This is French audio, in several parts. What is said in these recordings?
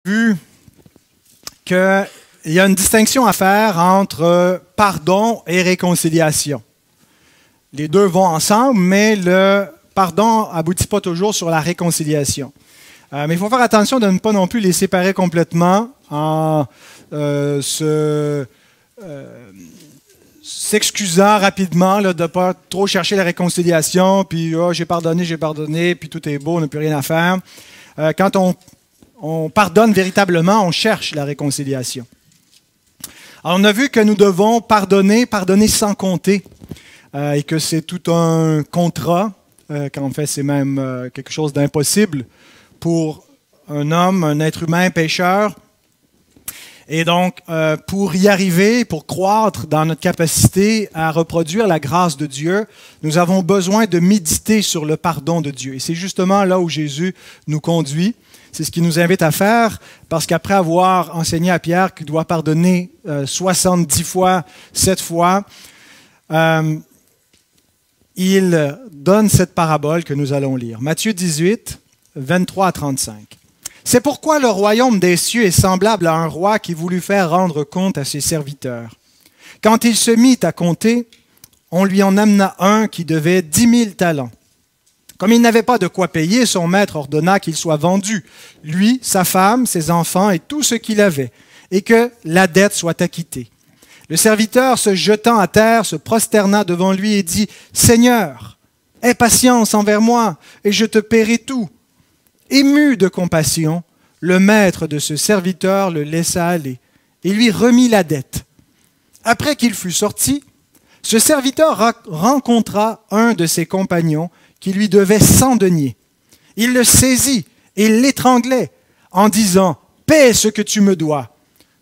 vu qu'il y a une distinction à faire entre pardon et réconciliation. Les deux vont ensemble, mais le pardon n'aboutit pas toujours sur la réconciliation. Mais il faut faire attention de ne pas non plus les séparer complètement en s'excusant rapidement là, de ne pas trop chercher la réconciliation, puis oh, j'ai pardonné, puis tout est beau, on n'a plus rien à faire. Quand on pardonne véritablement, on cherche la réconciliation. Alors, on a vu que nous devons pardonner sans compter, et que c'est tout un contrat, qu'en fait c'est même quelque chose d'impossible pour un homme, un être humain pécheur. Et donc, pour y arriver, pour croître dans notre capacité à reproduire la grâce de Dieu, nous avons besoin de méditer sur le pardon de Dieu. Et c'est justement là où Jésus nous conduit. C'est ce qu'il nous invite à faire, parce qu'après avoir enseigné à Pierre qu'il doit pardonner 70 fois, 7 fois, il donne cette parabole que nous allons lire. Matthieu 18, 23 à 35. « C'est pourquoi le royaume des cieux est semblable à un roi qui voulut faire rendre compte à ses serviteurs. Quand il se mit à compter, on lui en amena un qui devait 10 000 talents. Comme il n'avait pas de quoi payer, son maître ordonna qu'il soit vendu, lui, sa femme, ses enfants et tout ce qu'il avait, et que la dette soit acquittée. Le serviteur, se jetant à terre, se prosterna devant lui et dit « Seigneur, aie patience envers moi, et je te paierai tout. » Ému de compassion, le maître de ce serviteur le laissa aller et lui remit la dette. Après qu'il fut sorti, ce serviteur rencontra un de ses compagnons qui lui devait 100 deniers. Il le saisit et l'étranglait en disant « Paie ce que tu me dois. »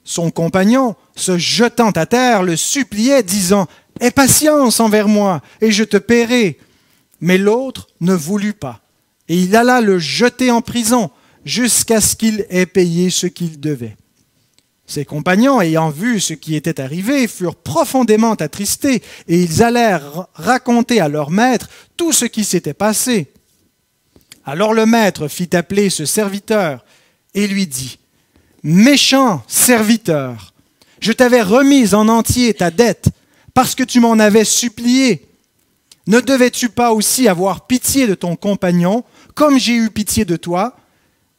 Son compagnon, se jetant à terre, le suppliait, disant « Aie patience envers moi, et je te paierai. » Mais l'autre ne voulut pas, et il alla le jeter en prison jusqu'à ce qu'il ait payé ce qu'il devait. Ses compagnons, ayant vu ce qui était arrivé, furent profondément attristés, et ils allèrent raconter à leur maître tout ce qui s'était passé. Alors le maître fit appeler ce serviteur et lui dit « Méchant serviteur, je t'avais remis en entier ta dette parce que tu m'en avais supplié. Ne devais-tu pas aussi avoir pitié de ton compagnon, comme j'ai eu pitié de toi ?»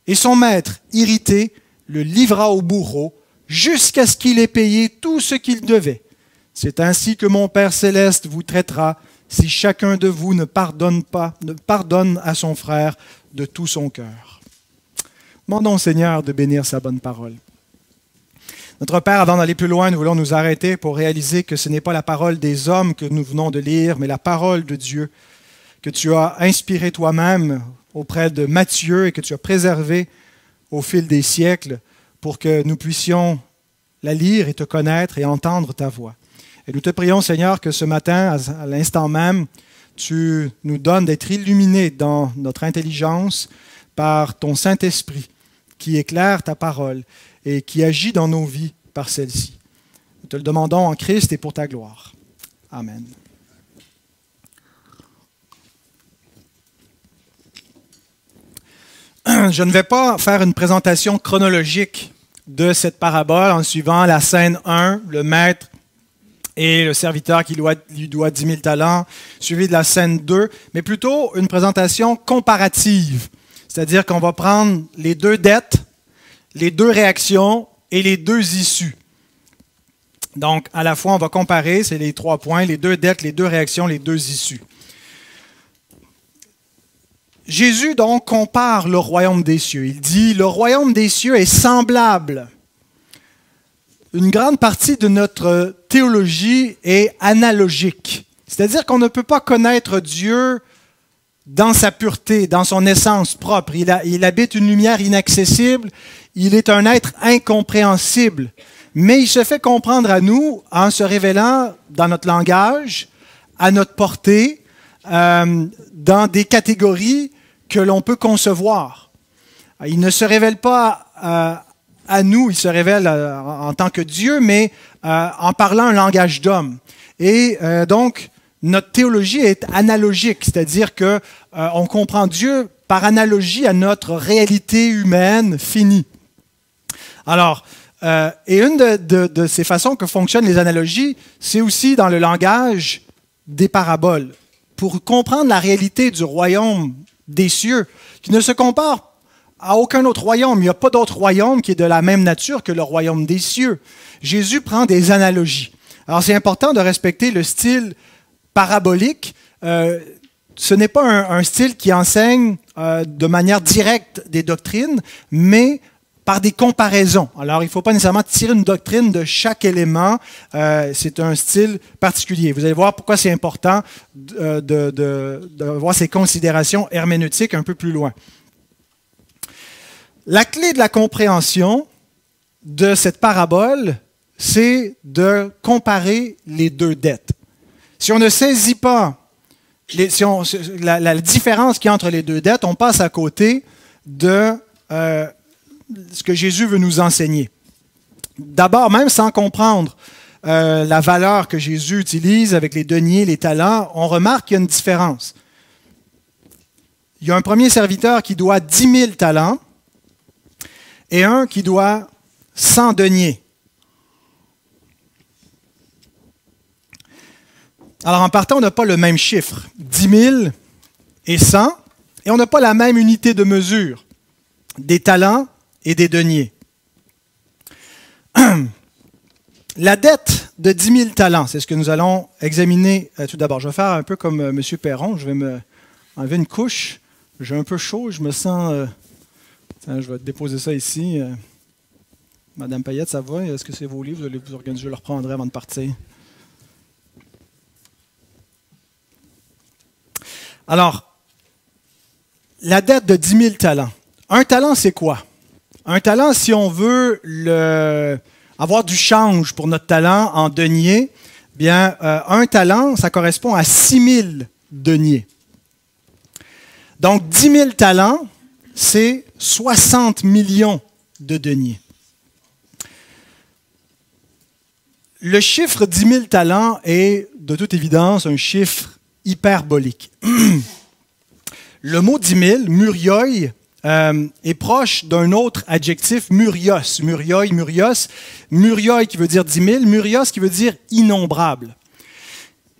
Et son maître, irrité, le livra au bourreau jusqu'à ce qu'il ait payé tout ce qu'il devait. C'est ainsi que mon Père céleste vous traitera si chacun de vous ne pardonne à son frère de tout son cœur. Demandons au Seigneur de bénir sa bonne parole. Notre Père, avant d'aller plus loin, nous voulons nous arrêter pour réaliser que ce n'est pas la parole des hommes que nous venons de lire, mais la parole de Dieu que tu as inspirée toi-même auprès de Matthieu et que tu as préservée au fil des siècles pour que nous puissions la lire et te connaître et entendre ta voix. Et nous te prions, Seigneur, que ce matin, à l'instant même, tu nous donnes d'être illuminés dans notre intelligence par ton Saint-Esprit qui éclaire ta parole et qui agit dans nos vies par celle-ci. Nous te le demandons en Christ et pour ta gloire. Amen. Je ne vais pas faire une présentation chronologique de cette parabole en suivant la scène 1, le maître et le serviteur qui lui doit 10 000 talents, suivi de la scène 2, mais plutôt une présentation comparative. C'est-à-dire qu'on va prendre les deux dettes, les deux réactions et les deux issues. Donc, à la fois, on va comparer, c'est les 3 points, les deux dettes, les deux réactions, les deux issues. Jésus, donc, compare le royaume des cieux. Il dit, le royaume des cieux est semblable. Une grande partie de notre théologie est analogique. C'est-à-dire qu'on ne peut pas connaître Dieu dans sa pureté, dans son essence propre. Il habite une lumière inaccessible. Il est un être incompréhensible. Mais il se fait comprendre à nous en se révélant dans notre langage, à notre portée, dans des catégories que l'on peut concevoir. Il ne se révèle pas à nous, il se révèle en tant que Dieu, mais en parlant un langage d'homme. Et donc, notre théologie est analogique, c'est-à-dire qu'on comprend Dieu par analogie à notre réalité humaine finie. Alors, et une de ces façons que fonctionnent les analogies, c'est aussi dans le langage des paraboles. Pour comprendre la réalité du royaume des cieux, qui ne se compare à aucun autre royaume. Il n'y a pas d'autre royaume qui est de la même nature que le royaume des cieux. Jésus prend des analogies. Alors, c'est important de respecter le style parabolique. Ce n'est pas un style qui enseigne de manière directe des doctrines, mais par des comparaisons. Alors, il ne faut pas nécessairement tirer une doctrine de chaque élément. C'est un style particulier. Vous allez voir pourquoi c'est important de voir ces considérations herméneutiques un peu plus loin. La clé de la compréhension de cette parabole, c'est de comparer les deux dettes. Si on ne saisit pas la différence qu'il y a entre les deux dettes, on passe à côté de ce que Jésus veut nous enseigner. D'abord, même sans comprendre la valeur que Jésus utilise avec les deniers, les talents, on remarque qu'il y a une différence. Il y a un premier serviteur qui doit 10 000 talents et un qui doit 100 deniers. Alors, en partant, on n'a pas le même chiffre, 10 000 et 100, et on n'a pas la même unité de mesure des talents et des deniers. La dette de 10 000 talents, c'est ce que nous allons examiner tout d'abord. Je vais faire un peu comme M. Perron, je vais me enlever une couche. J'ai un peu chaud, je me sens... je vais déposer ça ici. Madame Payette, ça va? Est-ce que c'est vos livres? Vous allez vous organiser, je le reprendrai avant de partir. Alors, la dette de 10 000 talents. Un talent, c'est quoi? Un talent, si on veut avoir du change pour notre talent en deniers, bien, un talent, ça correspond à 6 000 deniers. Donc, 10 000 talents, c'est 60 millions de deniers. Le chiffre 10 000 talents est, de toute évidence, un chiffre hyperbolique. Le mot 10 000, murioi, est proche d'un autre adjectif, murios. Murioi qui veut dire 10 000, murios qui veut dire innombrable.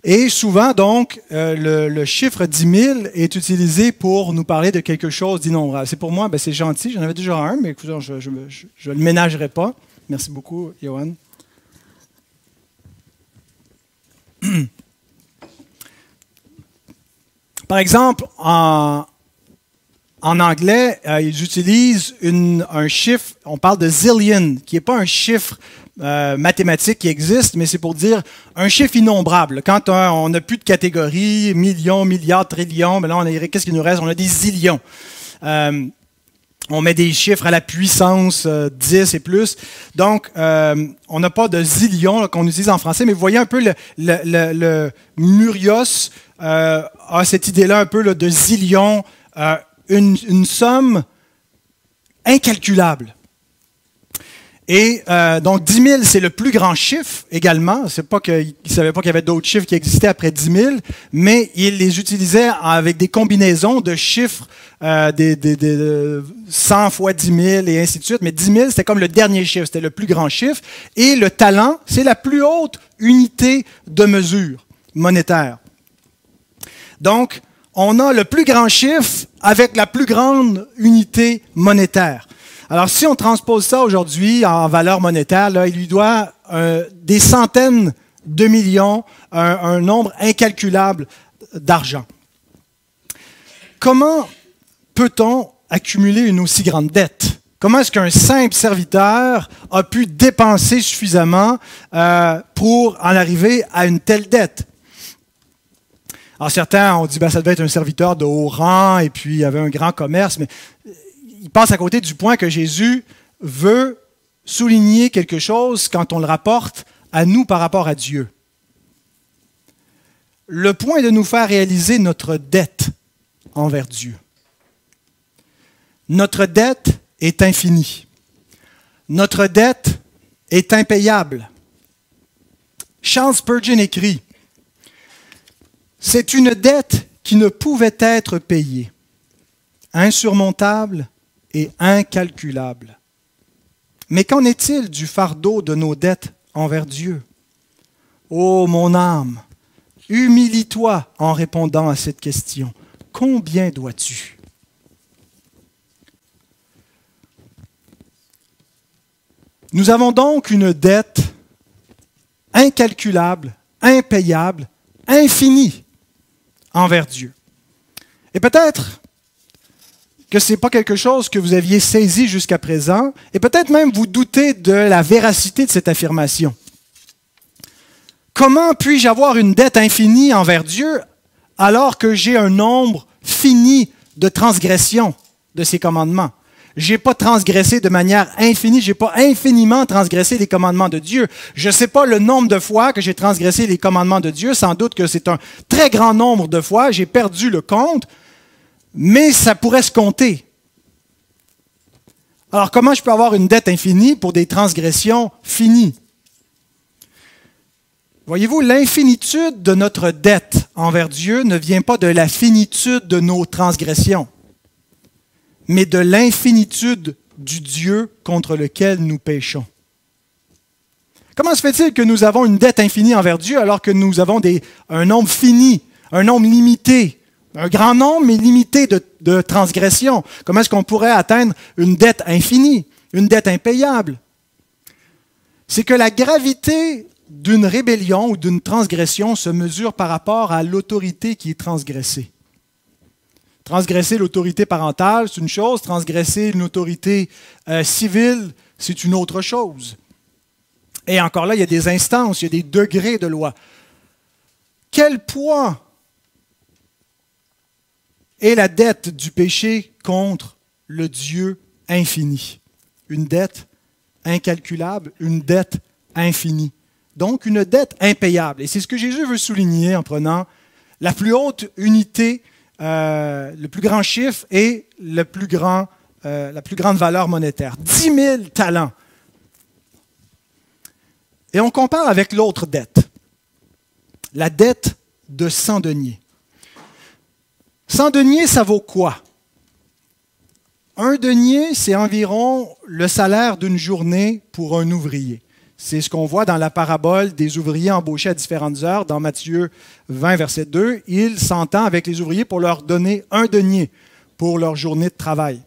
Et souvent, donc, le chiffre 10 000 est utilisé pour nous parler de quelque chose d'innombrable. C'est pour moi, c'est gentil, j'en avais déjà un, mais écoutez, je ne le ménagerai pas. Merci beaucoup, Johan. Par exemple, en anglais, ils utilisent un chiffre, on parle de zillion, qui n'est pas un chiffre mathématique qui existe, mais c'est pour dire un chiffre innombrable. Quand on n'a plus de catégories, millions, milliards, trillions, mais là, qu'est-ce qu'il nous reste? On a des zillions. On met des chiffres à la puissance 10 et plus. Donc, on n'a pas de zillions qu'on utilise en français, mais vous voyez un peu le murios a cette idée-là un peu là, de zillions, une somme incalculable. Et donc 10 000, c'est le plus grand chiffre également. C'est pas qu'ils ne savaient pas qu'il y avait d'autres chiffres qui existaient après 10 000, mais ils les utilisaient avec des combinaisons de chiffres, des 100 fois 10 000 et ainsi de suite. Mais 10 000, c'était comme le dernier chiffre, c'était le plus grand chiffre. Et le talent, c'est la plus haute unité de mesure monétaire. Donc, on a le plus grand chiffre avec la plus grande unité monétaire. Alors, si on transpose ça aujourd'hui en valeur monétaire, là, il lui doit des centaines de millions, un nombre incalculable d'argent. Comment peut-on accumuler une aussi grande dette? Comment est-ce qu'un simple serviteur a pu dépenser suffisamment pour en arriver à une telle dette? Alors certains ont dit ça devait être un serviteur de haut rang et puis il y avait un grand commerce, mais il passe à côté du point que Jésus veut souligner quelque chose quand on le rapporte à nous par rapport à Dieu. Le point est de nous faire réaliser notre dette envers Dieu. Notre dette est infinie. Notre dette est impayable. Charles Spurgeon écrit: c'est une dette qui ne pouvait être payée, insurmontable et incalculable. Mais qu'en est-il du fardeau de nos dettes envers Dieu? Ô mon âme, humilie-toi en répondant à cette question. Combien dois-tu? Nous avons donc une dette incalculable, impayable, infinie envers Dieu. Et peut-être que ce n'est pas quelque chose que vous aviez saisi jusqu'à présent, et peut-être même vous doutez de la véracité de cette affirmation. Comment puis-je avoir une dette infinie envers Dieu alors que j'ai un nombre fini de transgressions de ses commandements? Je n'ai pas transgressé de manière infinie, je n'ai pas infiniment transgressé les commandements de Dieu. Je ne sais pas le nombre de fois que j'ai transgressé les commandements de Dieu, sans doute que c'est un très grand nombre de fois, j'ai perdu le compte, mais ça pourrait se compter. Alors comment je peux avoir une dette infinie pour des transgressions finies? Voyez-vous, l'infinitude de notre dette envers Dieu ne vient pas de la finitude de nos transgressions, mais de l'infinitude du Dieu contre lequel nous péchons. Comment se fait-il que nous avons une dette infinie envers Dieu alors que nous avons un nombre fini, un nombre limité, un grand nombre mais limité de transgressions? Comment est-ce qu'on pourrait atteindre une dette infinie, une dette impayable? C'est que la gravité d'une rébellion ou d'une transgression se mesure par rapport à l'autorité qui est transgressée. Transgresser l'autorité parentale, c'est une chose. Transgresser une autorité civile, c'est une autre chose. Et encore là, il y a des instances, il y a des degrés de loi. Quel poids est la dette du péché contre le Dieu infini? Une dette incalculable, une dette infinie. Donc, une dette impayable. Et c'est ce que Jésus veut souligner en prenant la plus haute unité, le plus grand chiffre et la plus grande valeur monétaire. 10 000 talents. Et on compare avec l'autre dette, la dette de 100 deniers. 100 deniers, ça vaut quoi? Un denier, c'est environ le salaire d'une journée pour un ouvrier. C'est ce qu'on voit dans la parabole des ouvriers embauchés à différentes heures. Dans Matthieu 20, verset 2, il s'entend avec les ouvriers pour leur donner un denier pour leur journée de travail.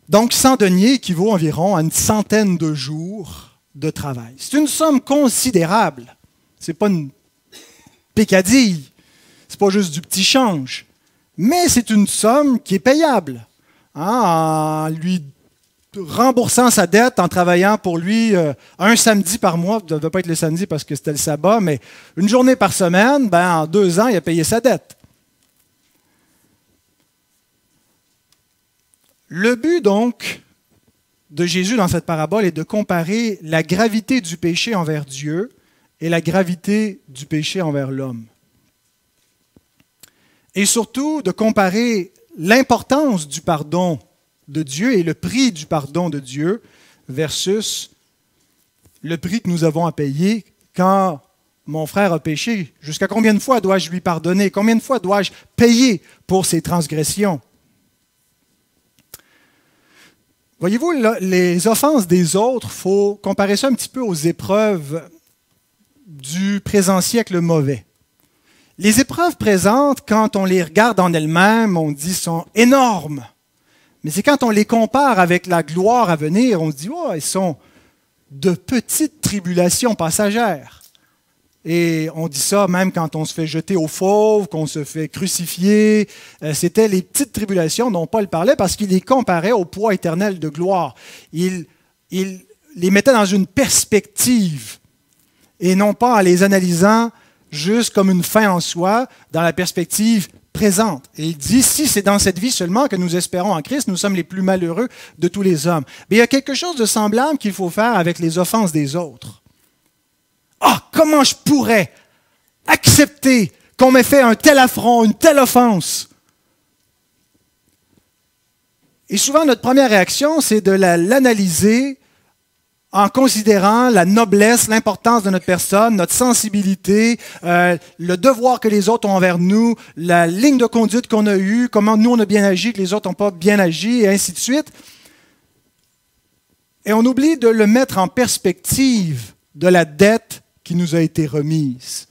Donc, 100 deniers équivaut environ à une centaine de jours de travail. C'est une somme considérable. Ce n'est pas une pécadille. Ce n'est pas juste du petit change. Mais c'est une somme qui est payable. En lui remboursant sa dette, en travaillant pour lui un samedi par mois, ça ne devait pas être le samedi parce que c'était le sabbat, mais une journée par semaine, en 2 ans, il a payé sa dette. Le but, donc, de Jésus dans cette parabole est de comparer la gravité du péché envers Dieu et la gravité du péché envers l'homme. Et surtout, de comparer l'importance du pardon de Dieu et le prix du pardon de Dieu versus le prix que nous avons à payer quand mon frère a péché. Jusqu'à combien de fois dois-je lui pardonner? Combien de fois dois-je payer pour ses transgressions? Voyez-vous, les offenses des autres, il faut comparer ça un petit peu aux épreuves du présent siècle mauvais. Les épreuves présentes, quand on les regarde en elles-mêmes, on dit sont énormes. Mais c'est quand on les compare avec la gloire à venir, on se dit, oh, elles sont de petites tribulations passagères. Et on dit ça même quand on se fait jeter au fauve, qu'on se fait crucifier. C'était les petites tribulations dont Paul parlait parce qu'il les comparait au poids éternel de gloire. Il les mettait dans une perspective et non pas en les analysant juste comme une fin en soi, dans la perspective présente. Et il dit, si c'est dans cette vie seulement que nous espérons en Christ, nous sommes les plus malheureux de tous les hommes. Mais il y a quelque chose de semblable qu'il faut faire avec les offenses des autres. Ah, comment je pourrais accepter qu'on m'ait fait un tel affront, une telle offense? Et souvent, notre première réaction, c'est de l'analyser en considérant la noblesse, l'importance de notre personne, notre sensibilité, le devoir que les autres ont envers nous, la ligne de conduite qu'on a eue, comment nous on a bien agi, que les autres n'ont pas bien agi, et ainsi de suite. Et on oublie de le mettre en perspective de la dette qui nous a été remise,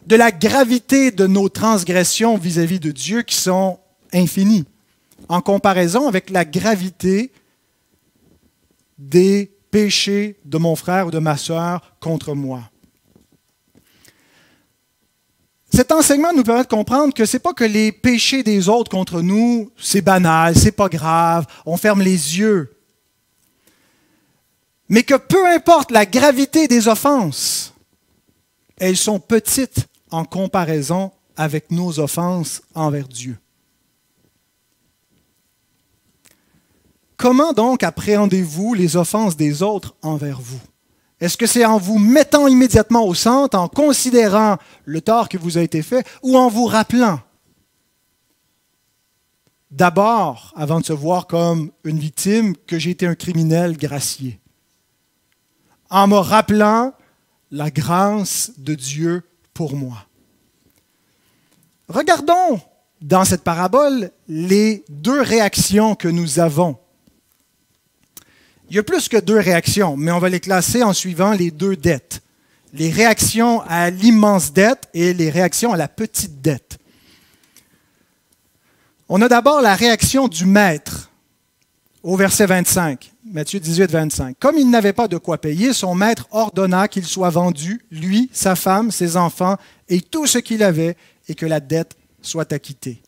de la gravité de nos transgressions vis-à-vis de Dieu qui sont infinies, en comparaison avec la gravité des péchés de mon frère ou de ma sœur contre moi. Cet enseignement nous permet de comprendre que ce n'est pas que les péchés des autres contre nous, c'est banal, c'est pas grave, on ferme les yeux. Mais que peu importe la gravité des offenses, elles sont petites en comparaison avec nos offenses envers Dieu. Comment donc appréhendez-vous les offenses des autres envers vous? Est-ce que c'est en vous mettant immédiatement au centre, en considérant le tort qui vous a été fait, ou en vous rappelant d'abord, avant de se voir comme une victime, que j'ai été un criminel gracié? En me rappelant la grâce de Dieu pour moi. Regardons dans cette parabole les deux réactions que nous avons. Il y a plus que deux réactions, mais on va les classer en suivant les deux dettes. Les réactions à l'immense dette et les réactions à la petite dette. On a d'abord la réaction du maître au verset 25, Matthieu 18, 25. Comme il n'avait pas de quoi payer, son maître ordonna qu'il soit vendu, lui, sa femme, ses enfants et tout ce qu'il avait, et que la dette soit acquittée.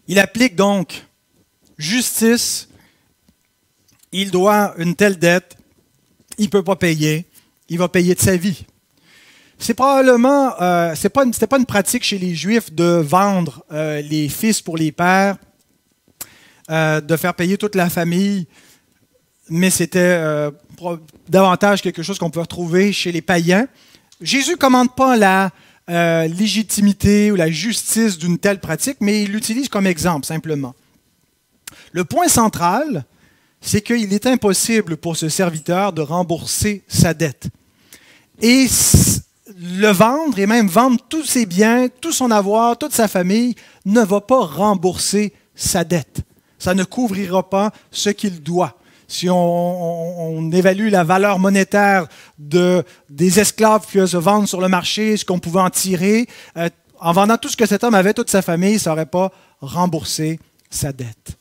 Il applique donc justice, il doit une telle dette, il ne peut pas payer, il va payer de sa vie. C'est probablement, c'était pas une pratique chez les Juifs de vendre les fils pour les pères, de faire payer toute la famille, mais c'était davantage quelque chose qu'on peut retrouver chez les païens. Jésus ne commande pas la légitimité ou la justice d'une telle pratique, mais il l'utilise comme exemple, simplement. Le point central, c'est qu'il est impossible pour ce serviteur de rembourser sa dette. Et le vendre, et même vendre tous ses biens, tout son avoir, toute sa famille, ne va pas rembourser sa dette. Ça ne couvrira pas ce qu'il doit. Si on évalue la valeur monétaire des esclaves qui se vendent sur le marché, ce qu'on pouvait en tirer, en vendant tout ce que cet homme avait, toute sa famille, ça n'aurait pas remboursé sa dette.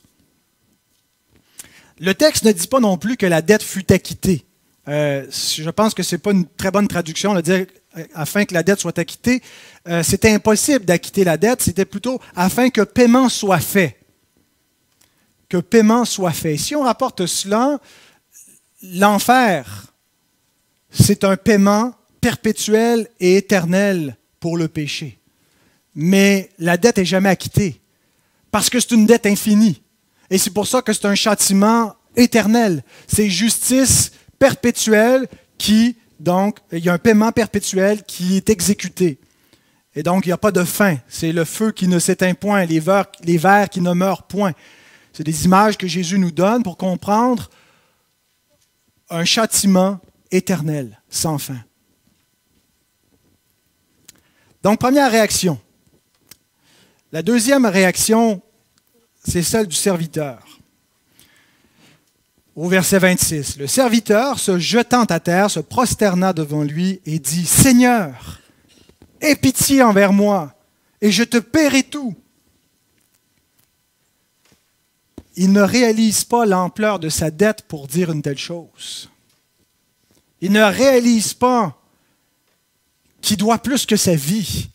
Le texte ne dit pas non plus que la dette fut acquittée. Je pense que ce n'est pas une très bonne traduction de dire afin que la dette soit acquittée. C'était impossible d'acquitter la dette, c'était plutôt afin que paiement soit fait. Que paiement soit fait. Si on rapporte cela, l'enfer, c'est un paiement perpétuel et éternel pour le péché. Mais la dette n'est jamais acquittée, parce que c'est une dette infinie. Et c'est pour ça que c'est un châtiment éternel. C'est justice perpétuelle qui, donc, il y a un paiement perpétuel qui est exécuté. Et donc, il n'y a pas de fin. C'est le feu qui ne s'éteint point, les vers qui ne meurent point. C'est des images que Jésus nous donne pour comprendre un châtiment éternel, sans fin. Donc, première réaction. La deuxième réaction, c'est celle du serviteur. Au verset 26, le serviteur, se jetant à terre, se prosterna devant lui et dit « Seigneur, aie pitié envers moi, et je te paierai tout. » Il ne réalise pas l'ampleur de sa dette pour dire une telle chose. Il ne réalise pas qu'il doit plus que sa vie,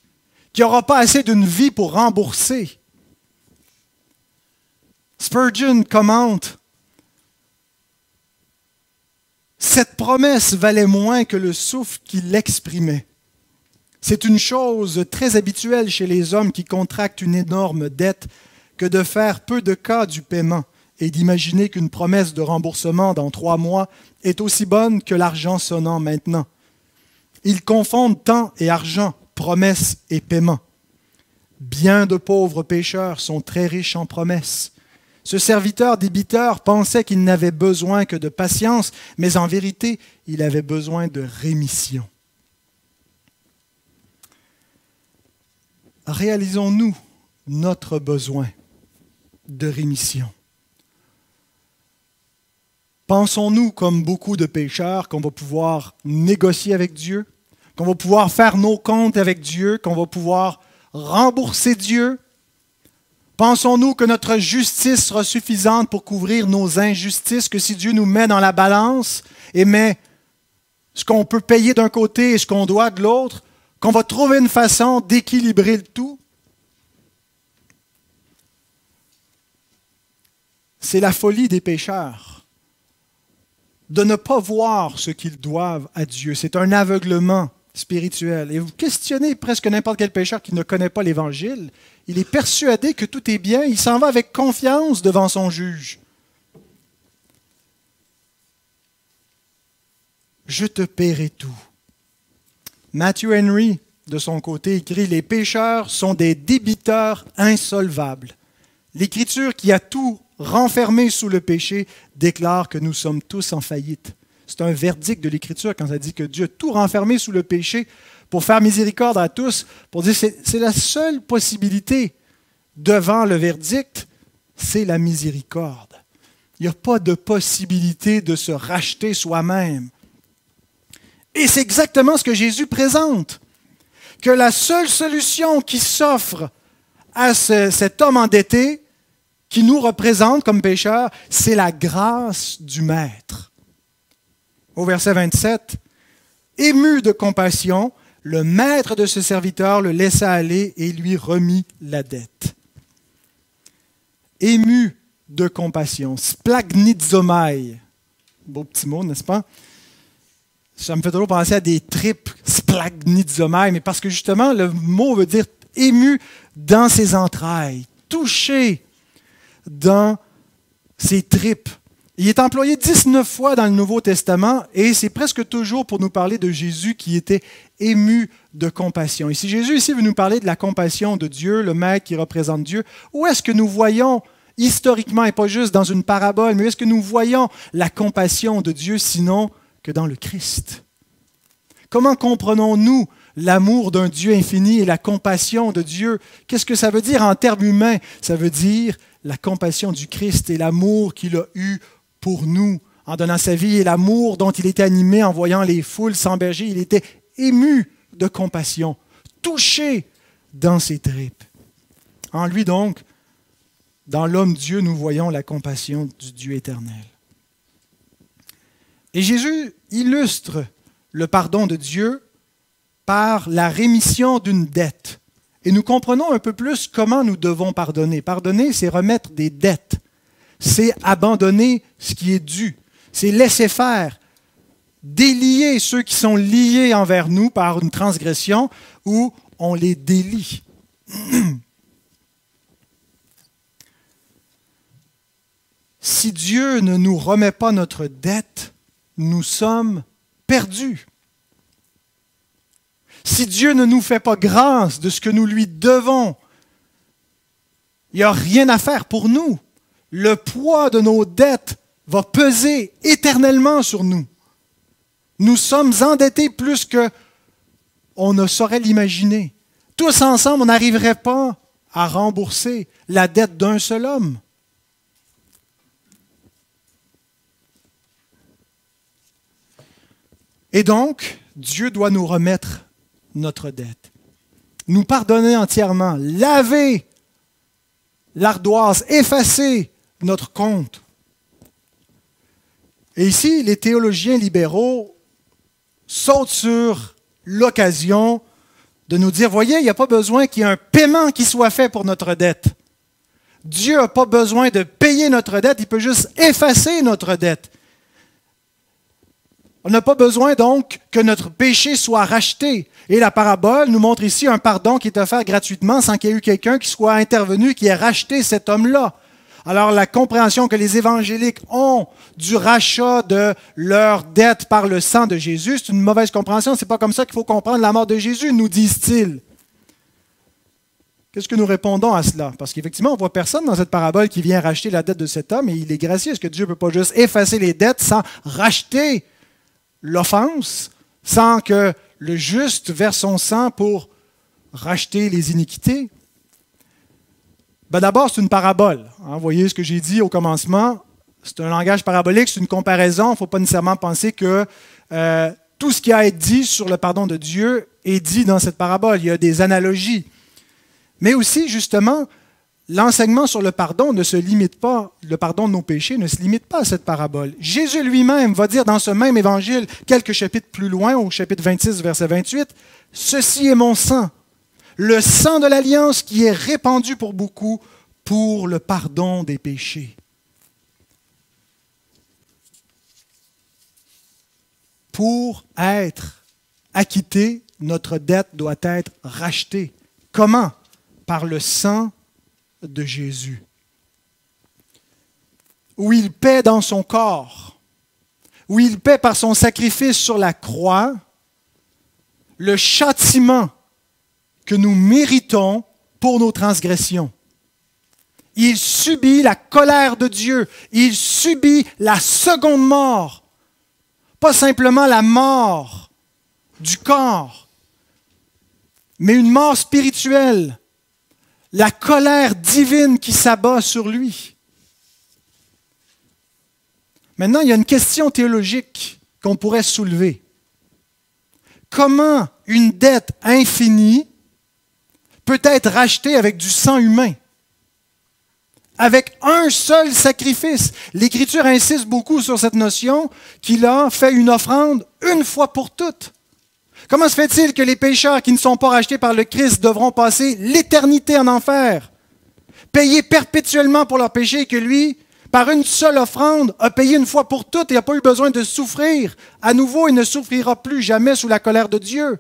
qu'il n'y aura pas assez d'une vie pour rembourser. Spurgeon commente « Cette promesse valait moins que le souffle qui l'exprimait. C'est une chose très habituelle chez les hommes qui contractent une énorme dette que de faire peu de cas du paiement et d'imaginer qu'une promesse de remboursement dans 3 mois est aussi bonne que l'argent sonnant maintenant. Ils confondent temps et argent, promesse et paiement. Bien de pauvres pécheurs sont très riches en promesses. Ce serviteur débiteur pensait qu'il n'avait besoin que de patience, mais en vérité, il avait besoin de rémission. Réalisons-nous notre besoin de rémission. Pensons-nous, comme beaucoup de pécheurs, qu'on va pouvoir négocier avec Dieu, qu'on va pouvoir faire nos comptes avec Dieu, qu'on va pouvoir rembourser Dieu? Pensons-nous que notre justice sera suffisante pour couvrir nos injustices, que si Dieu nous met dans la balance et met ce qu'on peut payer d'un côté et ce qu'on doit de l'autre, qu'on va trouver une façon d'équilibrer le tout? C'est la folie des pécheurs de ne pas voir ce qu'ils doivent à Dieu. C'est un aveuglement spirituel. Et vous questionnez presque n'importe quel pécheur qui ne connaît pas l'Évangile, il est persuadé que tout est bien, il s'en va avec confiance devant son juge. Je te paierai tout. Matthew Henry, de son côté, écrit « Les pécheurs sont des débiteurs insolvables. L'Écriture qui a tout renfermé sous le péché déclare que nous sommes tous en faillite. » C'est un verdict de l'Écriture quand ça dit que Dieu a tout renfermé sous le péché pour faire miséricorde à tous, pour dire que c'est la seule possibilité devant le verdict, c'est la miséricorde. Il n'y a pas de possibilité de se racheter soi-même. Et c'est exactement ce que Jésus présente, que la seule solution qui s'offre à cet homme endetté, qui nous représente comme pécheurs, c'est la grâce du Maître. Au verset 27, « Ému de compassion, le maître de ce serviteur le laissa aller et lui remit la dette. » Ému de compassion, splagnizomai. Beau petit mot, n'est-ce pas? Ça me fait toujours penser à des tripes, splagnizomai, mais parce que justement, le mot veut dire ému dans ses entrailles, touché dans ses tripes. Il est employé 19 fois dans le Nouveau Testament et c'est presque toujours pour nous parler de Jésus qui était ému de compassion. Et si Jésus ici veut nous parler de la compassion de Dieu, le Maître qui représente Dieu, où est-ce que nous voyons historiquement, et pas juste dans une parabole, mais où est-ce que nous voyons la compassion de Dieu sinon que dans le Christ? Comment comprenons-nous l'amour d'un Dieu infini et la compassion de Dieu? Qu'est-ce que ça veut dire en termes humains? Ça veut dire la compassion du Christ et l'amour qu'il a eu pour nous en donnant sa vie et l'amour dont il était animé en voyant les foules s'emberger. Il était ému de compassion, touché dans ses tripes. En lui donc, dans l'homme Dieu, nous voyons la compassion du Dieu éternel. Et Jésus illustre le pardon de Dieu par la rémission d'une dette. Et nous comprenons un peu plus comment nous devons pardonner. Pardonner, c'est remettre des dettes. C'est abandonner ce qui est dû. C'est laisser faire. Délier ceux qui sont liés envers nous par une transgression ou on les délie. Si Dieu ne nous remet pas notre dette, nous sommes perdus. Si Dieu ne nous fait pas grâce de ce que nous lui devons, il n'y a rien à faire pour nous. Le poids de nos dettes va peser éternellement sur nous. Nous sommes endettés plus qu'on ne saurait l'imaginer. Tous ensemble, on n'arriverait pas à rembourser la dette d'un seul homme. Et donc, Dieu doit nous remettre notre dette, nous pardonner entièrement, laver l'ardoise, effacer notre compte. Et ici, les théologiens libéraux sautent sur l'occasion de nous dire, voyez, il n'y a pas besoin qu'il y ait un paiement qui soit fait pour notre dette. Dieu n'a pas besoin de payer notre dette, il peut juste effacer notre dette. On n'a pas besoin donc que notre péché soit racheté. Et la parabole nous montre ici un pardon qui est offert gratuitement sans qu'il y ait eu quelqu'un qui soit intervenu, qui ait racheté cet homme-là. Alors la compréhension que les évangéliques ont du rachat de leur dette par le sang de Jésus, c'est une mauvaise compréhension. Ce n'est pas comme ça qu'il faut comprendre la mort de Jésus, nous disent-ils. Qu'est-ce que nous répondons à cela? Parce qu'effectivement, on ne voit personne dans cette parabole qui vient racheter la dette de cet homme et il est gracieux. Est-ce que Dieu ne peut pas juste effacer les dettes sans racheter l'offense, sans que le juste verse son sang pour racheter les iniquités? Ben d'abord, c'est une parabole. Vous voyez ce que j'ai dit au commencement. C'est un langage parabolique, c'est une comparaison. Il ne faut pas nécessairement penser que tout ce qui a été dit sur le pardon de Dieu est dit dans cette parabole. Il y a des analogies. Mais aussi, justement, l'enseignement sur le pardon ne se limite pas, le pardon de nos péchés ne se limite pas à cette parabole. Jésus lui-même va dire dans ce même évangile, quelques chapitres plus loin, au chapitre 26, verset 28, « Ceci est mon sang, le sang de l'alliance qui est répandu pour beaucoup pour le pardon des péchés. » Pour être acquitté, notre dette doit être rachetée. Comment? Par le sang de Jésus, où il paie dans son corps, où il paie par son sacrifice sur la croix le châtiment que nous méritons pour nos transgressions. Il subit la colère de Dieu, il subit la seconde mort, pas simplement la mort du corps, mais une mort spirituelle, la colère divine qui s'abat sur lui. Maintenant, il y a une question théologique qu'on pourrait soulever. Comment une dette infinie peut être rachetée avec du sang humain? Avec un seul sacrifice. L'Écriture insiste beaucoup sur cette notion qu'il a fait une offrande une fois pour toutes. Comment se fait-il que les pécheurs qui ne sont pas rachetés par le Christ devront passer l'éternité en enfer, payer perpétuellement pour leurs péchés, et que lui, par une seule offrande, a payé une fois pour toutes et n'a pas eu besoin de souffrir à nouveau et ne souffrira plus jamais sous la colère de Dieu?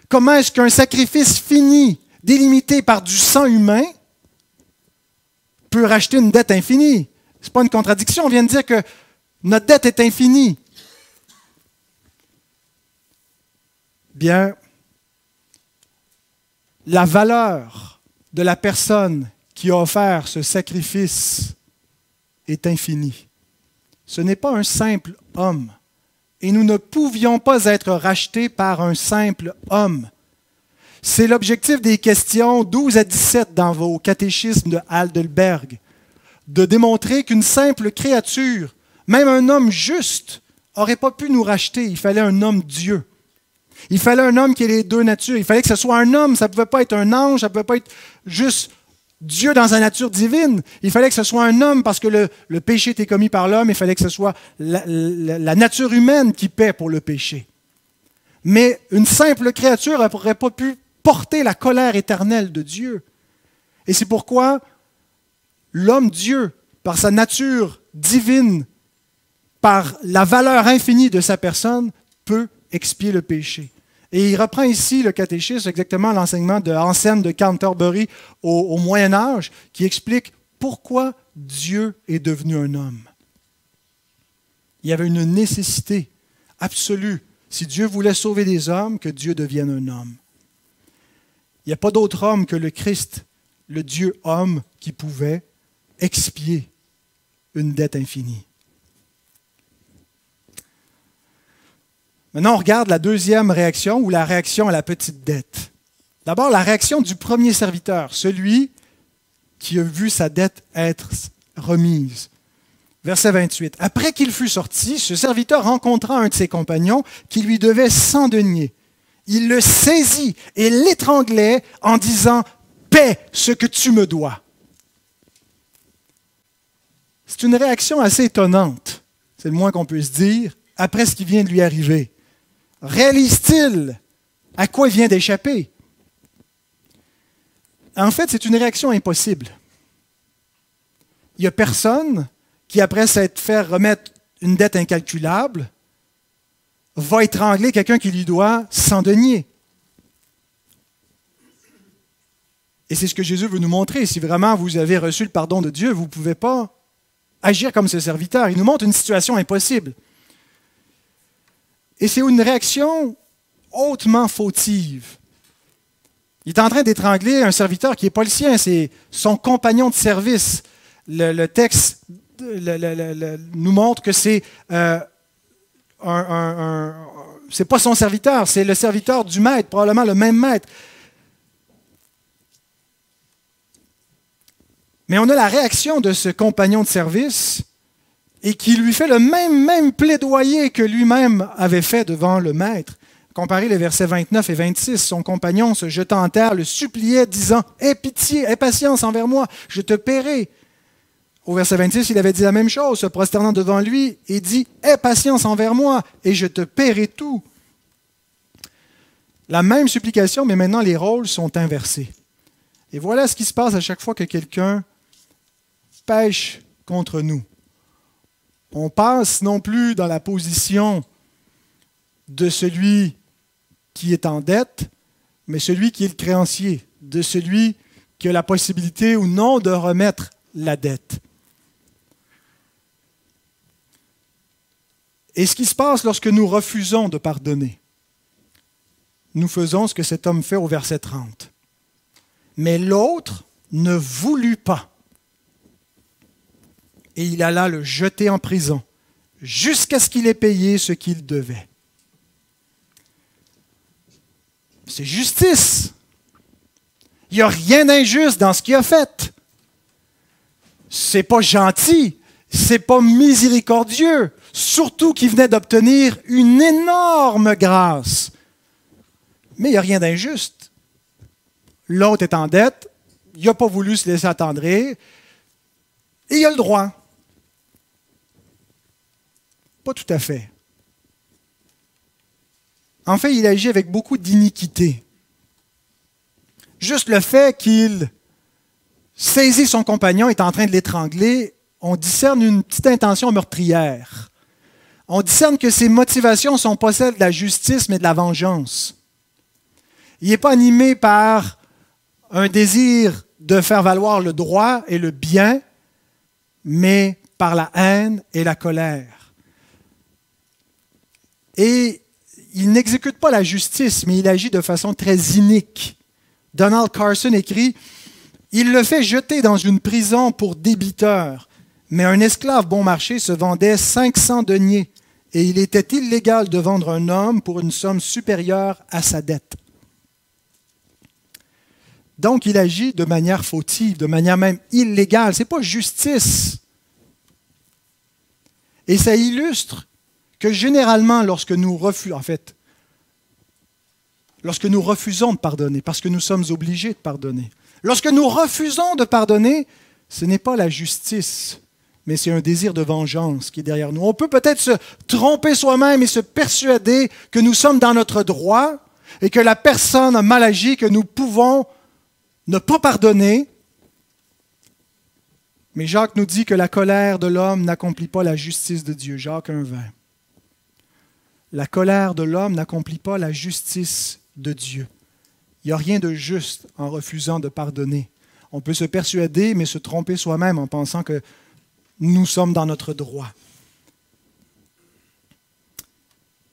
Comment est-ce qu'un sacrifice fini, délimité par du sang humain, peut racheter une dette infinie? Ce n'est pas une contradiction, on vient de dire que notre dette est infinie. Bien, la valeur de la personne qui a offert ce sacrifice est infinie. Ce n'est pas un simple homme. Et nous ne pouvions pas être rachetés par un simple homme. C'est l'objectif des questions 12 à 17 dans vos catéchismes de Heidelberg, de démontrer qu'une simple créature, même un homme juste, n'aurait pas pu nous racheter. Il fallait un homme Dieu. Il fallait un homme qui ait les deux natures. Il fallait que ce soit un homme, ça ne pouvait pas être un ange, ça ne pouvait pas être juste Dieu dans sa nature divine. Il fallait que ce soit un homme parce que le péché était commis par l'homme. Il fallait que ce soit la nature humaine qui paie pour le péché. Mais une simple créature n'aurait pas pu porter la colère éternelle de Dieu. Et c'est pourquoi l'homme Dieu, par sa nature divine, par la valeur infinie de sa personne, peut expier le péché. Et il reprend ici le catéchisme, exactement l'enseignement de Anselme de Canterbury au Moyen Âge, qui explique pourquoi Dieu est devenu un homme. Il y avait une nécessité absolue, si Dieu voulait sauver des hommes, que Dieu devienne un homme. Il n'y a pas d'autre homme que le Christ, le Dieu homme, qui pouvait expier une dette infinie. Maintenant, on regarde la deuxième réaction, ou la réaction à la petite dette. D'abord, la réaction du premier serviteur, celui qui a vu sa dette être remise. Verset 28. « Après qu'il fut sorti, ce serviteur rencontra un de ses compagnons qui lui devait 100 deniers. Il le saisit et l'étranglait en disant « Paie ce que tu me dois. » C'est une réaction assez étonnante, c'est le moins qu'on peut se dire, après ce qui vient de lui arriver. Réalise-t-il à quoi il vient d'échapper? En fait, c'est une réaction impossible. Il n'y a personne qui, après s'être fait remettre une dette incalculable, va étrangler quelqu'un qui lui doit 100 deniers. Et c'est ce que Jésus veut nous montrer. Si vraiment vous avez reçu le pardon de Dieu, vous ne pouvez pas agir comme ce serviteur. Il nous montre une situation impossible. Et c'est une réaction hautement fautive. Il est en train d'étrangler un serviteur qui n'est pas le sien, c'est son compagnon de service. Le texte nous montre que c'est c'est pas son serviteur, c'est le serviteur du maître, probablement le même maître. Mais on a la réaction de ce compagnon de service et qui lui fait le même plaidoyer que lui-même avait fait devant le maître. Comparez les versets 29 et 26. Son compagnon, se jetant en terre, le suppliait, disant « Aie pitié, aie patience envers moi, je te paierai. » Au verset 26, il avait dit la même chose, se prosternant devant lui, et dit « Aie patience envers moi, et je te paierai tout. » La même supplication, mais maintenant les rôles sont inversés. Et voilà ce qui se passe à chaque fois que quelqu'un pêche contre nous. On passe non plus dans la position de celui qui est en dette, mais celui qui est le créancier, de celui qui a la possibilité ou non de remettre la dette. Et ce qui se passe lorsque nous refusons de pardonner, nous faisons ce que cet homme fait au verset 30. Mais l'autre ne voulut pas. Et il alla le jeter en prison, jusqu'à ce qu'il ait payé ce qu'il devait. C'est justice. Il n'y a rien d'injuste dans ce qu'il a fait. C'est pas gentil, c'est pas miséricordieux, surtout qu'il venait d'obtenir une énorme grâce. Mais il n'y a rien d'injuste. L'autre est en dette, il n'a pas voulu se laisser attendrir, et il a le droit. Pas tout à fait. En fait, il agit avec beaucoup d'iniquité. Juste le fait qu'il saisit son compagnon, est en train de l'étrangler, on discerne une petite intention meurtrière. On discerne que ses motivations ne sont pas celles de la justice, mais de la vengeance. Il n'est pas animé par un désir de faire valoir le droit et le bien, mais par la haine et la colère. Et il n'exécute pas la justice, mais il agit de façon très inique. Donald Carson écrit « Il le fait jeter dans une prison pour débiteur, mais un esclave bon marché se vendait 500 deniers, et il était illégal de vendre un homme pour une somme supérieure à sa dette. » Donc, il agit de manière fautive, de manière même illégale. Ce n'est pas justice. Et ça illustre que généralement, lorsque nous refusons de pardonner, parce que nous sommes obligés de pardonner, lorsque nous refusons de pardonner, ce n'est pas la justice, mais c'est un désir de vengeance qui est derrière nous. On peut peut-être se tromper soi-même et se persuader que nous sommes dans notre droit et que la personne a mal agi, que nous pouvons ne pas pardonner. Mais Jacques nous dit que la colère de l'homme n'accomplit pas la justice de Dieu. Jacques 1,20. La colère de l'homme n'accomplit pas la justice de Dieu. Il n'y a rien de juste en refusant de pardonner. On peut se persuader, mais se tromper soi-même en pensant que nous sommes dans notre droit.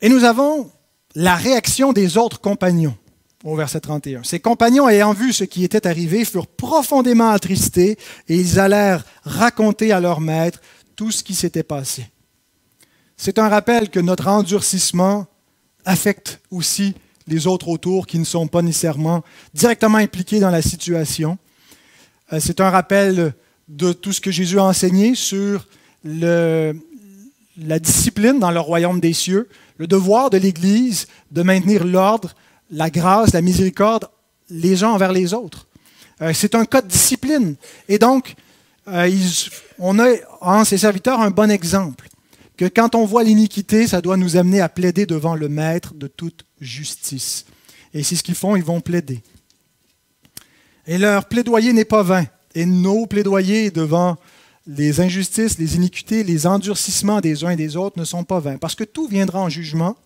Et nous avons la réaction des autres compagnons. Au verset 31. Ses compagnons, ayant vu ce qui était arrivé, furent profondément attristés et ils allèrent raconter à leur maître tout ce qui s'était passé. C'est un rappel que notre endurcissement affecte aussi les autres autour qui ne sont pas nécessairement directement impliqués dans la situation. C'est un rappel de tout ce que Jésus a enseigné sur la discipline dans le royaume des cieux, le devoir de l'Église de maintenir l'ordre, la grâce, la miséricorde, les uns envers les autres. C'est un cas de discipline. Et donc, on a en ses serviteurs un bon exemple, que quand on voit l'iniquité, ça doit nous amener à plaider devant le Maître de toute justice. Et c'est ce qu'ils font, ils vont plaider. Et leur plaidoyer n'est pas vain. Et nos plaidoyers devant les injustices, les iniquités, les endurcissements des uns et des autres ne sont pas vains. Parce que tout viendra en jugement,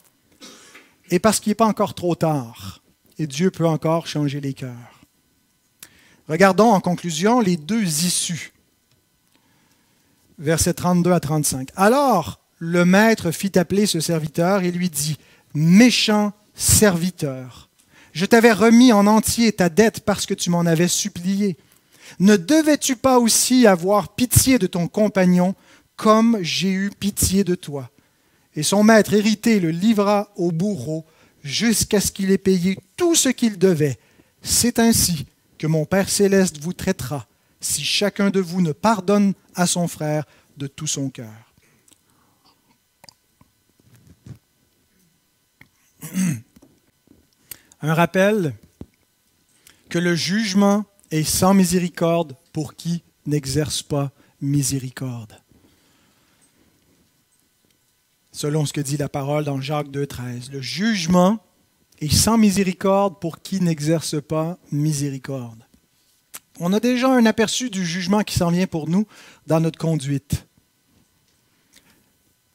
et parce qu'il n'est pas encore trop tard, et Dieu peut encore changer les cœurs. Regardons en conclusion les deux issues. Versets 32 à 35. Alors, le maître fit appeler ce serviteur et lui dit, « Méchant serviteur, je t'avais remis en entier ta dette parce que tu m'en avais supplié. Ne devais-tu pas aussi avoir pitié de ton compagnon comme j'ai eu pitié de toi? » Et son maître irrité le livra au bourreau jusqu'à ce qu'il ait payé tout ce qu'il devait. C'est ainsi que mon Père céleste vous traitera si chacun de vous ne pardonne à son frère de tout son cœur. Un rappel que le jugement est sans miséricorde pour qui n'exerce pas miséricorde. Selon ce que dit la parole dans Jacques 2,13. Le jugement est sans miséricorde pour qui n'exerce pas miséricorde. On a déjà un aperçu du jugement qui s'en vient pour nous dans notre conduite.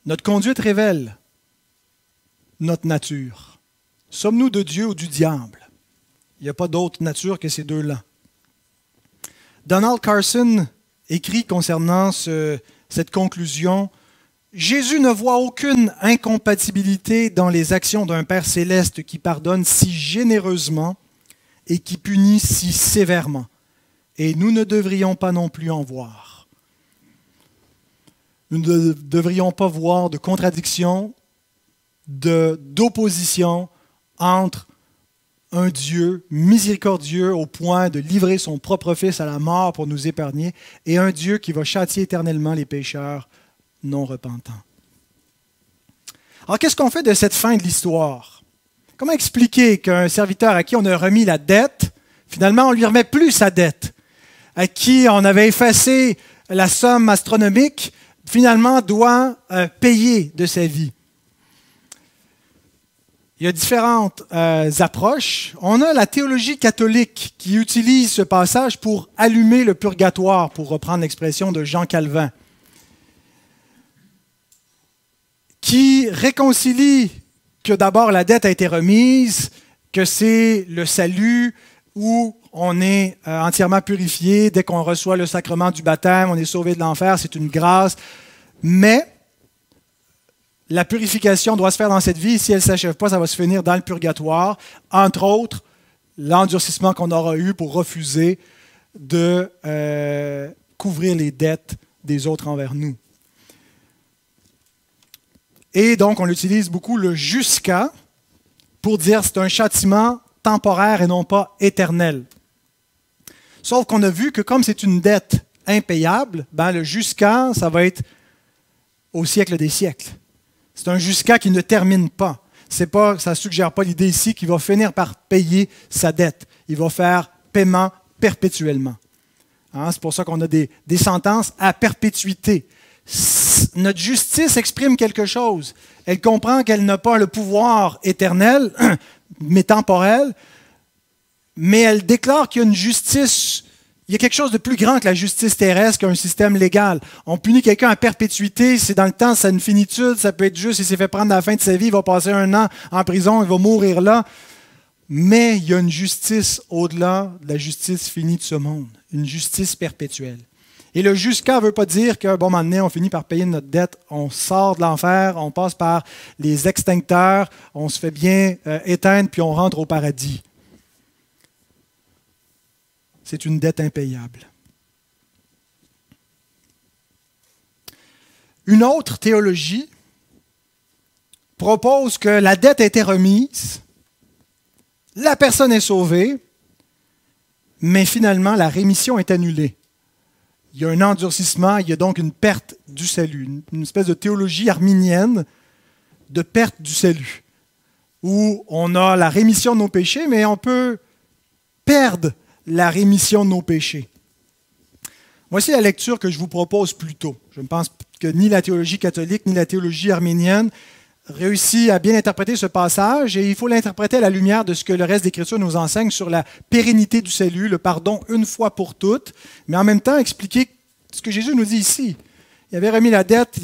Notre conduite révèle notre nature. Sommes-nous de Dieu ou du diable? Il n'y a pas d'autre nature que ces deux-là. Donald Carson écrit concernant cette conclusion, « Jésus ne voit aucune incompatibilité dans les actions d'un Père céleste qui pardonne si généreusement et qui punit si sévèrement. Et nous ne devrions pas non plus en voir. Nous ne devrions pas voir de contradiction, d'opposition entre un Dieu miséricordieux au point de livrer son propre Fils à la mort pour nous épargner et un Dieu qui va châtier éternellement les pécheurs non repentants. » Alors, qu'est-ce qu'on fait de cette fin de l'histoire? Comment expliquer qu'un serviteur à qui on a remis la dette, finalement, on ne lui remet plus sa dette, à qui on avait effacé la somme astronomique, finalement, doit payer de sa vie? Il y a différentes approches. On a la théologie catholique qui utilise ce passage pour allumer le purgatoire, pour reprendre l'expression de Jean Calvin, qui réconcilie que d'abord la dette a été remise, que c'est le salut où on est entièrement purifié dès qu'on reçoit le sacrement du baptême, on est sauvé de l'enfer, c'est une grâce, mais la purification doit se faire dans cette vie. Si elle ne s'achève pas, ça va se finir dans le purgatoire. Entre autres, l'endurcissement qu'on aura eu pour refuser de couvrir les dettes des autres envers nous. Et donc, on utilise beaucoup le « jusqu'à » pour dire que c'est un châtiment temporaire et non pas éternel. Sauf qu'on a vu que comme c'est une dette impayable, ben le « jusqu'à », ça va être au siècle des siècles. C'est un jusqu'à qui ne termine pas. Ça ne suggère pas l'idée ici qu'il va finir par payer sa dette. Il va faire paiement perpétuellement. Hein, c'est pour ça qu'on a des sentences à perpétuité. Notre justice exprime quelque chose. Elle comprend qu'elle n'a pas le pouvoir éternel, mais temporel, mais elle déclare qu'il y a une justice. Il y a quelque chose de plus grand que la justice terrestre, qu'un système légal. On punit quelqu'un à perpétuité, c'est dans le temps, c'est une finitude, ça peut être juste, il s'est fait prendre à la fin de sa vie, il va passer 1 an en prison, il va mourir là. Mais il y a une justice au-delà de la justice finie de ce monde, une justice perpétuelle. Et le jusqu'à ne veut pas dire que, bon, maintenant, on finit par payer notre dette, on sort de l'enfer, on passe par les extincteurs, on se fait bien éteindre, puis on rentre au paradis. C'est une dette impayable. Une autre théologie propose que la dette a été remise, la personne est sauvée, mais finalement la rémission est annulée. Il y a un endurcissement, il y a donc une perte du salut, une espèce de théologie arminienne de perte du salut, où on a la rémission de nos péchés, mais on peut perdre la rémission de nos péchés. Voici la lecture que je vous propose plus tôt. Je pense que ni la théologie catholique ni la théologie arménienne réussit à bien interpréter ce passage, et il faut l'interpréter à la lumière de ce que le reste des Écritures nous enseigne sur la pérennité du salut, le pardon une fois pour toutes, mais en même temps expliquer ce que Jésus nous dit ici. Il avait remis la dette,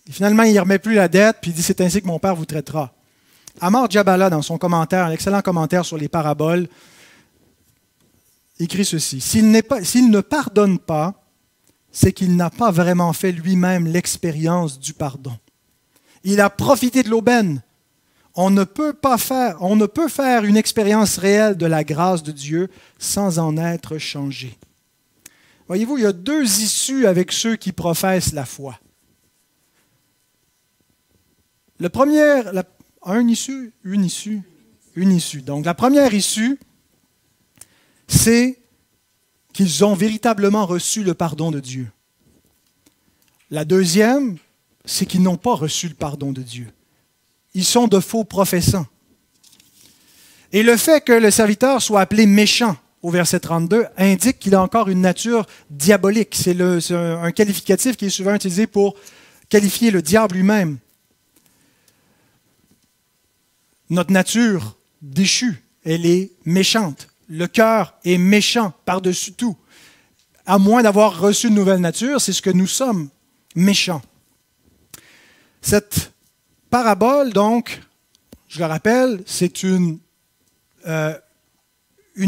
finalement il ne remet plus la dette, puis il dit « c'est ainsi que mon Père vous traitera ». Amar Djabala, dans son commentaire, un excellent commentaire sur les paraboles, écrit ceci: « S'il ne pardonne pas, c'est qu'il n'a pas vraiment fait lui-même l'expérience du pardon. Il a profité de l'aubaine. On ne peut faire une expérience réelle de la grâce de Dieu sans en être changé. » Voyez-vous, il y a deux issues avec ceux qui professent la foi. Le premier, une issue. Donc la première issue, c'est qu'ils ont véritablement reçu le pardon de Dieu. La deuxième, c'est qu'ils n'ont pas reçu le pardon de Dieu. Ils sont de faux professants. Et le fait que le serviteur soit appelé méchant au verset 32 indique qu'il a encore une nature diabolique. C'est un qualificatif qui est souvent utilisé pour qualifier le diable lui-même. Notre nature déchue, elle est méchante. Le cœur est méchant par-dessus tout. À moins d'avoir reçu une nouvelle nature, c'est ce que nous sommes, méchants. Cette parabole, donc, je le rappelle, c'est une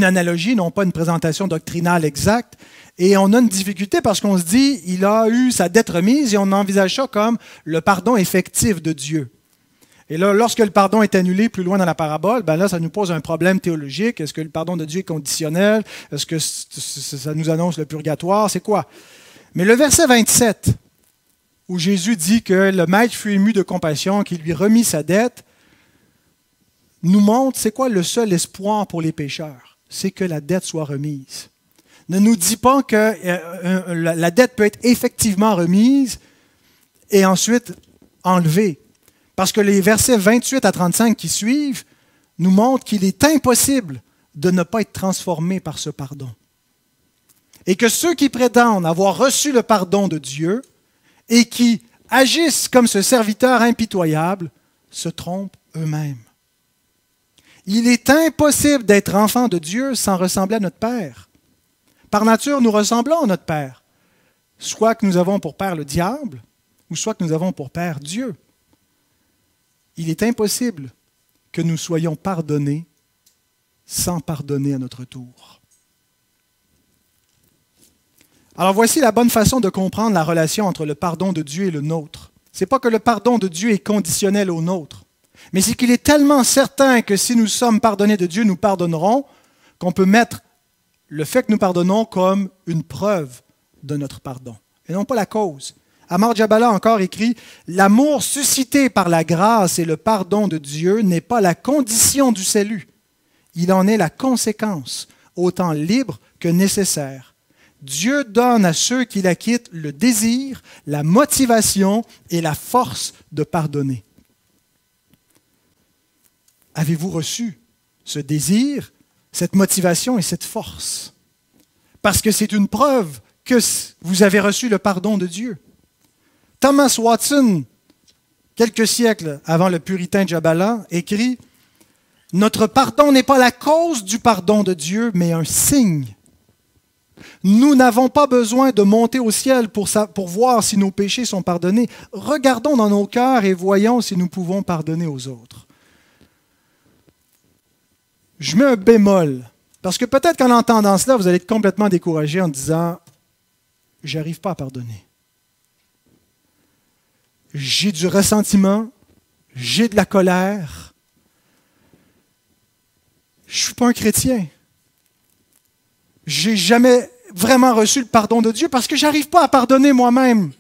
analogie, non pas une présentation doctrinale exacte. Et on a une difficulté parce qu'on se dit, il a eu sa dette remise et on envisage ça comme le pardon effectif de Dieu. Et là, lorsque le pardon est annulé plus loin dans la parabole, ben là, ça nous pose un problème théologique. Est-ce que le pardon de Dieu est conditionnel? Est-ce que ça nous annonce le purgatoire? C'est quoi? Mais le verset 27, où Jésus dit que le maître fut ému de compassion, qu'il lui remit sa dette, nous montre c'est quoi le seul espoir pour les pécheurs? C'est que la dette soit remise. Ne nous dit pas que la dette peut être effectivement remise et ensuite enlevée. Parce que les versets 28 à 35 qui suivent nous montrent qu'il est impossible de ne pas être transformé par ce pardon. Et que ceux qui prétendent avoir reçu le pardon de Dieu et qui agissent comme ce serviteur impitoyable se trompent eux-mêmes. Il est impossible d'être enfant de Dieu sans ressembler à notre Père. Par nature, nous ressemblons à notre Père. Soit que nous avons pour Père le diable, ou soit que nous avons pour Père Dieu. Il est impossible que nous soyons pardonnés sans pardonner à notre tour. Alors voici la bonne façon de comprendre la relation entre le pardon de Dieu et le nôtre. Ce n'est pas que le pardon de Dieu est conditionnel au nôtre, mais c'est qu'il est tellement certain que si nous sommes pardonnés de Dieu, nous pardonnerons, qu'on peut mettre le fait que nous pardonnons comme une preuve de notre pardon, et non pas la cause. Amar Jabala encore écrit « L'amour suscité par la grâce et le pardon de Dieu n'est pas la condition du salut. Il en est la conséquence, autant libre que nécessaire. Dieu donne à ceux qui l'acquittent le désir, la motivation et la force de pardonner. » Avez-vous reçu ce désir, cette motivation et cette force? Parce que c'est une preuve que vous avez reçu le pardon de Dieu. Thomas Watson, quelques siècles avant le puritain Jabala, écrit « Notre pardon n'est pas la cause du pardon de Dieu, mais un signe. Nous n'avons pas besoin de monter au ciel pour voir si nos péchés sont pardonnés. Regardons dans nos cœurs et voyons si nous pouvons pardonner aux autres. » Je mets un bémol, parce que peut-être qu'en entendant cela, vous allez être complètement découragé en disant « J'arrive pas à pardonner. J'ai du ressentiment, j'ai de la colère. Je ne suis pas un chrétien. Je n'ai jamais vraiment reçu le pardon de Dieu parce que je n'arrive pas à pardonner moi-même. »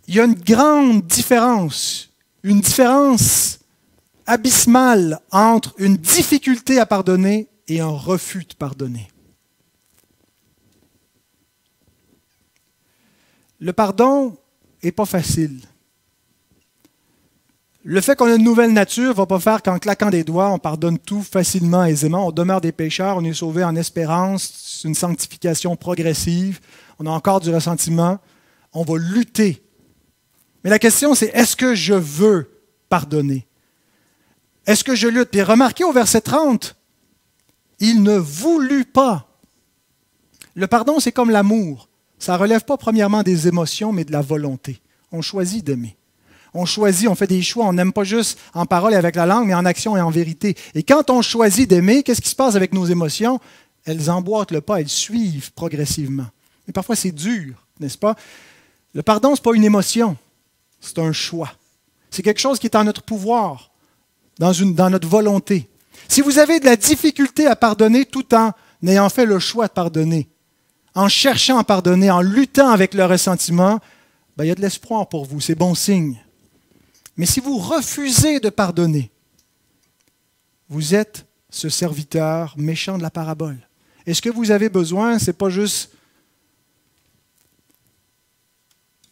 Il y a une grande différence, une différence abysmale entre une difficulté à pardonner et un refus de pardonner. Le pardon n'est pas facile. Le fait qu'on a une nouvelle nature ne va pas faire qu'en claquant des doigts, on pardonne tout facilement, aisément. On demeure des pécheurs, on est sauvé en espérance, c'est une sanctification progressive, on a encore du ressentiment, on va lutter. Mais la question, c'est est-ce que je veux pardonner? Est-ce que je lutte? Puis remarquez au verset 30, il ne voulut pas. Le pardon, c'est comme l'amour. Ça ne relève pas premièrement des émotions, mais de la volonté. On choisit d'aimer. On choisit, on fait des choix. On n'aime pas juste en parole et avec la langue, mais en action et en vérité. Et quand on choisit d'aimer, qu'est-ce qui se passe avec nos émotions? Elles emboîtent le pas, elles suivent progressivement. Mais parfois, c'est dur, n'est-ce pas? Le pardon, ce n'est pas une émotion, c'est un choix. C'est quelque chose qui est en notre pouvoir, dans notre volonté. Si vous avez de la difficulté à pardonner tout en ayant fait le choix de pardonner, en cherchant à pardonner, en luttant avec le ressentiment, il y a de l'espoir pour vous, c'est bon signe. Mais si vous refusez de pardonner, vous êtes ce serviteur méchant de la parabole. Et ce que vous avez besoin, c'est pas juste...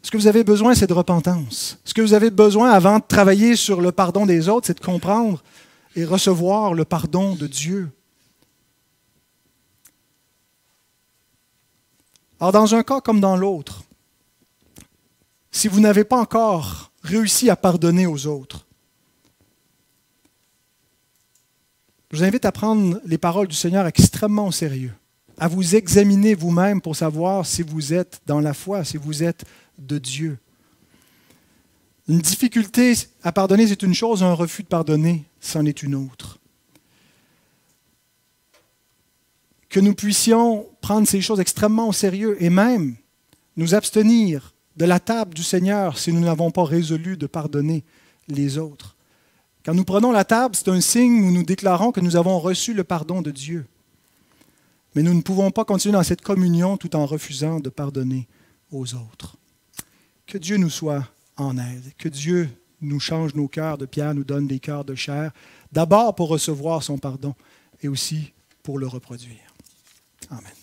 Ce que vous avez besoin, c'est de repentance. Ce que vous avez besoin avant de travailler sur le pardon des autres, c'est de comprendre et recevoir le pardon de Dieu. Alors, dans un cas comme dans l'autre, si vous n'avez pas encore réussi à pardonner aux autres, je vous invite à prendre les paroles du Seigneur extrêmement au sérieux, à vous examiner vous-même pour savoir si vous êtes dans la foi, si vous êtes de Dieu. Une difficulté à pardonner, c'est une chose, un refus de pardonner, c'en est une autre. Que nous puissions prendre ces choses extrêmement au sérieux et même nous abstenir de la table du Seigneur si nous n'avons pas résolu de pardonner les autres. Quand nous prenons la table, c'est un signe où nous déclarons que nous avons reçu le pardon de Dieu. Mais nous ne pouvons pas continuer dans cette communion tout en refusant de pardonner aux autres. Que Dieu nous soit en aide, que Dieu nous change nos cœurs de pierre, nous donne des cœurs de chair, d'abord pour recevoir son pardon et aussi pour le reproduire. Amen.